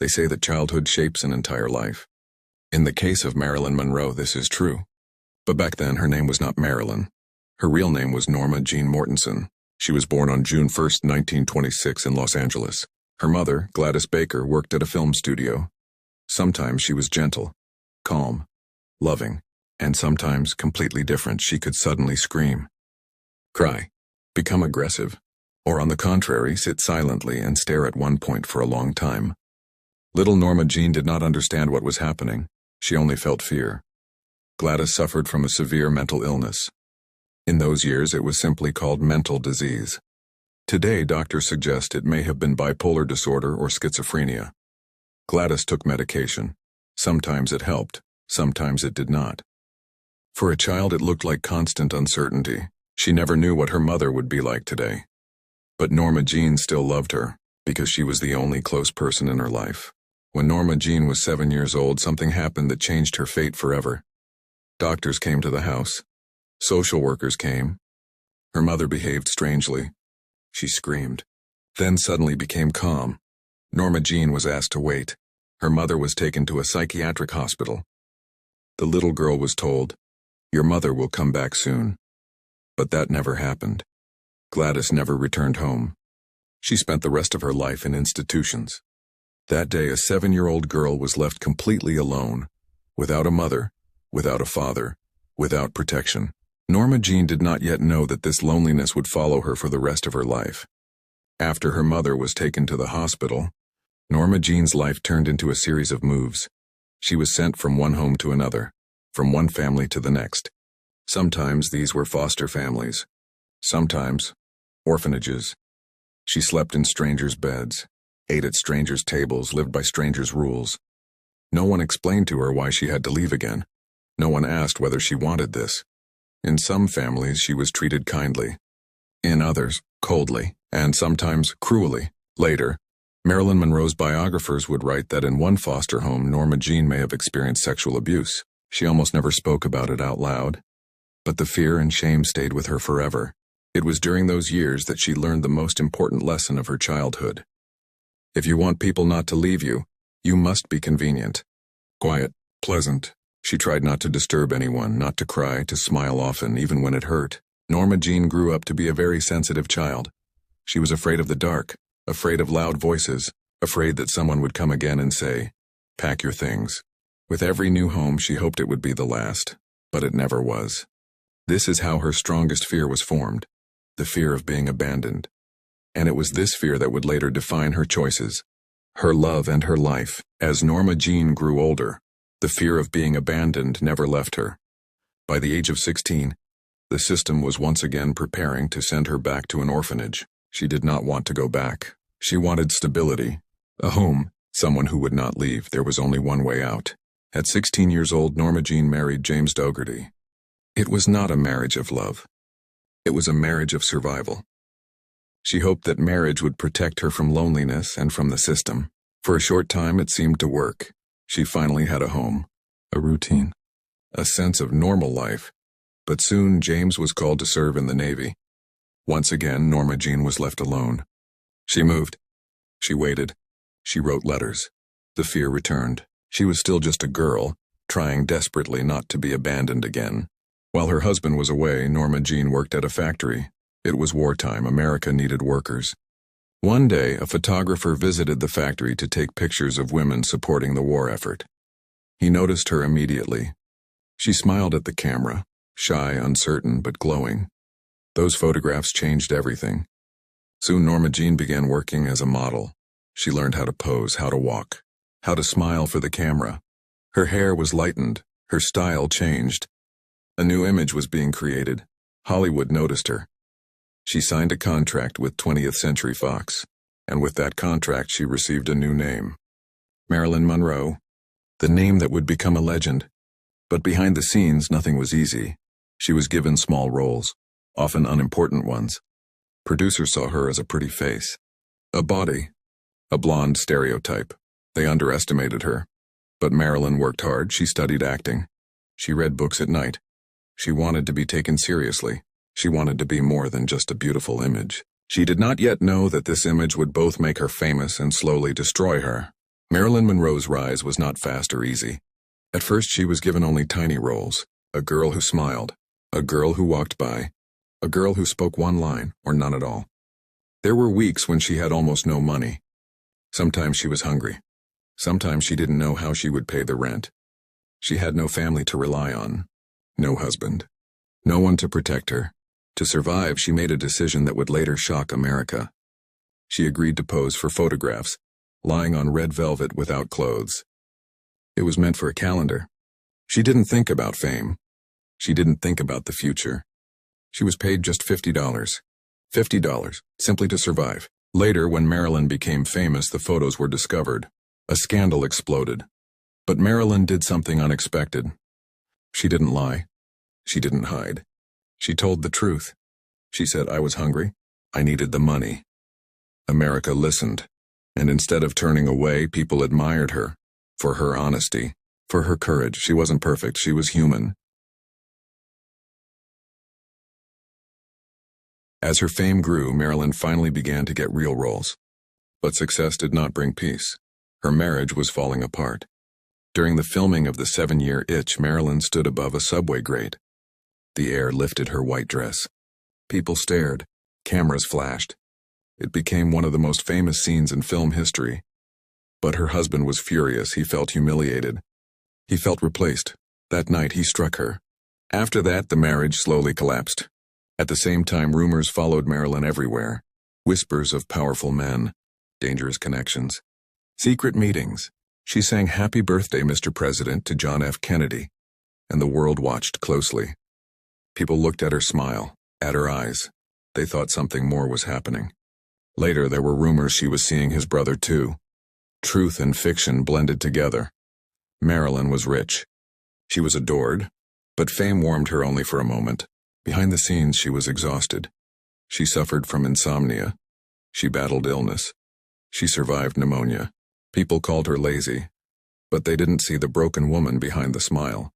They say that childhood shapes an entire life. In the case of Marilyn Monroe, this is true. But back then, her name was not Marilyn. Her real name was Norma Jean Mortensen. She was born on June 1, 1926 in Los Angeles. Her mother, Gladys Baker, worked at a film studio. Sometimes she was gentle, calm, loving, and sometimes completely different. She could suddenly scream, cry, become aggressive, or on the contrary, sit silently and stare at one point for a long time. Little Norma Jean did not understand what was happening. She only felt fear. Gladys suffered from a severe mental illness. In those years, it was simply called mental disease. Today, doctors suggest it may have been bipolar disorder or schizophrenia. Gladys took medication. Sometimes it helped, sometimes it did not. For a child, it looked like constant uncertainty. She never knew what her mother would be like today. But Norma Jean still loved her, because she was the only close person in her life. When Norma Jean was 7 years old, something happened that changed her fate forever. Doctors came to the house. Social workers came. Her mother behaved strangely. She screamed, then suddenly became calm. Norma Jean was asked to wait. Her mother was taken to a psychiatric hospital. The little girl was told, "Your mother will come back soon." But that never happened. Gladys never returned home. She spent the rest of her life in institutions. That day, a 7-year-old girl was left completely alone, without a mother, without a father, without protection. Norma Jean did not yet know that this loneliness would follow her for the rest of her life. After her mother was taken to the hospital, Norma Jean's life turned into a series of moves. She was sent from one home to another, from one family to the next. Sometimes these were foster families. Sometimes orphanages. She slept in strangers' beds, ate at strangers' tables, lived by strangers' rules. No one explained to her why she had to leave again. No one asked whether she wanted this. In some families, she was treated kindly. In others, coldly, and sometimes cruelly. Later, Marilyn Monroe's biographers would write that in one foster home, Norma Jean may have experienced sexual abuse. She almost never spoke about it out loud. But the fear and shame stayed with her forever. It was during those years that she learned the most important lesson of her childhood. If you want people not to leave you, you must be convenient, quiet, pleasant. She tried not to disturb anyone, not to cry, to smile often, even when it hurt. Norma Jean grew up to be a very sensitive child. She was afraid of the dark, afraid of loud voices, afraid that someone would come again and say, "Pack your things." With every new home, she hoped it would be the last, but it never was. This is how her strongest fear was formed, the fear of being abandoned. And it was this fear that would later define her choices, her love and her life. As Norma Jean grew older, the fear of being abandoned never left her. By the age of 16, the system was once again preparing to send her back to an orphanage. She did not want to go back. She wanted stability, a home, someone who would not leave. There was only one way out. At 16 years old, Norma Jean married James Dougherty. It was not a marriage of love. It was a marriage of survival. She hoped that marriage would protect her from loneliness and from the system. For a short time, it seemed to work. She finally had a home, a routine, a sense of normal life. But soon, James was called to serve in the Navy. Once again, Norma Jean was left alone. She moved. She waited. She wrote letters. The fear returned. She was still just a girl, trying desperately not to be abandoned again. While her husband was away, Norma Jean worked at a factory. It was wartime. America needed workers. One day, a photographer visited the factory to take pictures of women supporting the war effort. He noticed her immediately. She smiled at the camera, shy, uncertain, but glowing. Those photographs changed everything. Soon Norma Jean began working as a model. She learned how to pose, how to walk, how to smile for the camera. Her hair was lightened, her style changed. A new image was being created. Hollywood noticed her. She signed a contract with 20th Century Fox, and with that contract she received a new name. Marilyn Monroe, the name that would become a legend. But behind the scenes, nothing was easy. She was given small roles, often unimportant ones. Producers saw her as a pretty face, a body, a blonde stereotype. They underestimated her. But Marilyn worked hard. She studied acting. She read books at night. She wanted to be taken seriously. She wanted to be more than just a beautiful image. She did not yet know that this image would both make her famous and slowly destroy her. Marilyn Monroe's rise was not fast or easy. At first she was given only tiny roles: a girl who smiled, a girl who walked by, a girl who spoke one line, or none at all. There were weeks when she had almost no money. Sometimes she was hungry. Sometimes she didn't know how she would pay the rent. She had no family to rely on, no husband, no one to protect her. To survive, she made a decision that would later shock America. She agreed to pose for photographs, lying on red velvet without clothes. It was meant for a calendar. She didn't think about fame. She didn't think about the future. She was paid just $50. $50, simply to survive. Later, when Marilyn became famous, the photos were discovered. A scandal exploded. But Marilyn did something unexpected. She didn't lie. She didn't hide. She told the truth. She said, "I was hungry. I needed the money." America listened, and instead of turning away, people admired her for her honesty, for her courage. She wasn't perfect. She was human. As her fame grew, Marilyn finally began to get real roles. But success did not bring peace. Her marriage was falling apart. During the filming of The 7-Year Itch, Marilyn stood above a subway grate. The air lifted her white dress. People stared. Cameras flashed. It became one of the most famous scenes in film history. But her husband was furious. He felt humiliated. He felt replaced. That night, he struck her. After that, the marriage slowly collapsed. At the same time, rumors followed Marilyn everywhere. Whispers of powerful men, dangerous connections, secret meetings. She sang "Happy Birthday, Mr. President" to John F. Kennedy, and the world watched closely. People looked at her smile, at her eyes. They thought something more was happening. Later, there were rumors she was seeing his brother too. Truth and fiction blended together. Marilyn was rich. She was adored, but fame warmed her only for a moment. Behind the scenes, she was exhausted. She suffered from insomnia. She battled illness. She survived pneumonia. People called her lazy, but they didn't see the broken woman behind the smile.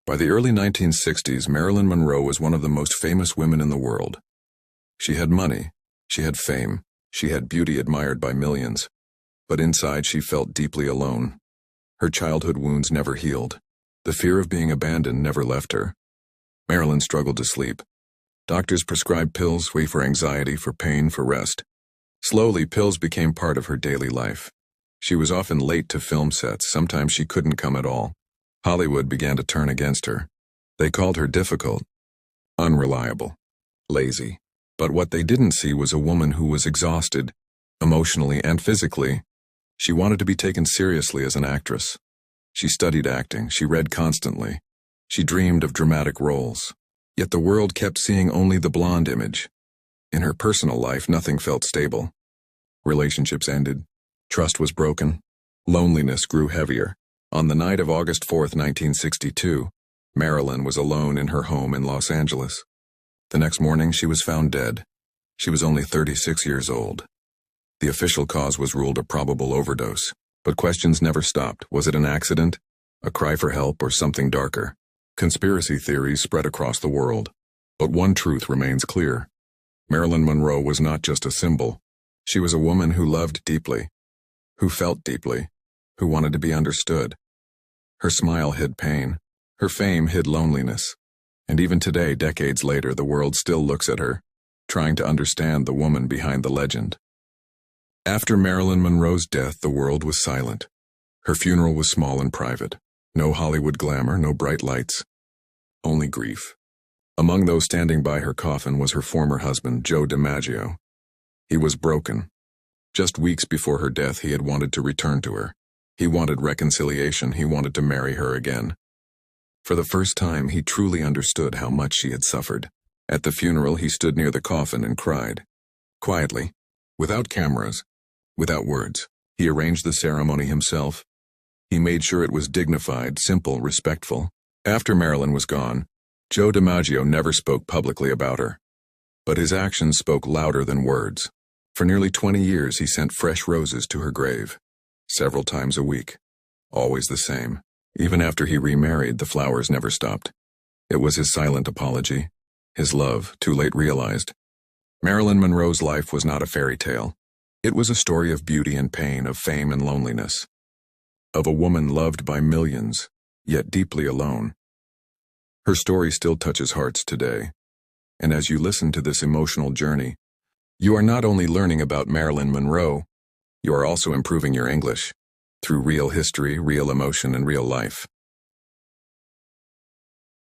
By the early 1960s, Marilyn Monroe was one of the most famous women in the world. She had money. She had fame. She had beauty admired by millions. But inside, she felt deeply alone. Her childhood wounds never healed. The fear of being abandoned never left her. Marilyn struggled to sleep. Doctors prescribed pills for anxiety, for pain, for rest. Slowly, pills became part of her daily life. She was often late to film sets. Sometimes she couldn't come at all. Hollywood began to turn against her. They called her difficult, unreliable, lazy. But what they didn't see was a woman who was exhausted, emotionally and physically. She wanted to be taken seriously as an actress. She studied acting. She read constantly. She dreamed of dramatic roles. Yet the world kept seeing only the blonde image. In her personal life, nothing felt stable. Relationships ended. Trust was broken. Loneliness grew heavier. On the night of August 4th, 1962, Marilyn was alone in her home in Los Angeles. The next morning, she was found dead. She was only 36 years old. The official cause was ruled a probable overdose. But questions never stopped. Was it an accident, a cry for help, or something darker? Conspiracy theories spread across the world. But one truth remains clear. Marilyn Monroe was not just a symbol. She was a woman who loved deeply, who felt deeply, who wanted to be understood. Her smile hid pain. Her fame hid loneliness. And even today, decades later, the world still looks at her, trying to understand the woman behind the legend. After Marilyn Monroe's death, the world was silent. Her funeral was small and private. No Hollywood glamour, no bright lights. Only grief. Among those standing by her coffin was her former husband, Joe DiMaggio. He was broken. Just weeks before her death, he had wanted to return to her. He wanted reconciliation. He wanted to marry her again. For the first time, he truly understood how much she had suffered. At the funeral, he stood near the coffin and cried. Quietly, without cameras, without words. He arranged the ceremony himself. He made sure it was dignified, simple, respectful. After Marilyn was gone, Joe DiMaggio never spoke publicly about her. But his actions spoke louder than words. For nearly 20 years, he sent fresh roses to her grave, several times a week. Always the same. Even after he remarried, the flowers never stopped. It was his silent apology, his love, too late realized. Marilyn Monroe's life was not a fairy tale. It was a story of beauty and pain, of fame and loneliness. of a woman loved by millions, yet deeply alone. Her story still touches hearts today, and as you listen to this emotional journey, you are not only learning about Marilyn Monroe, you are also improving your English through real history, real emotion, and real life.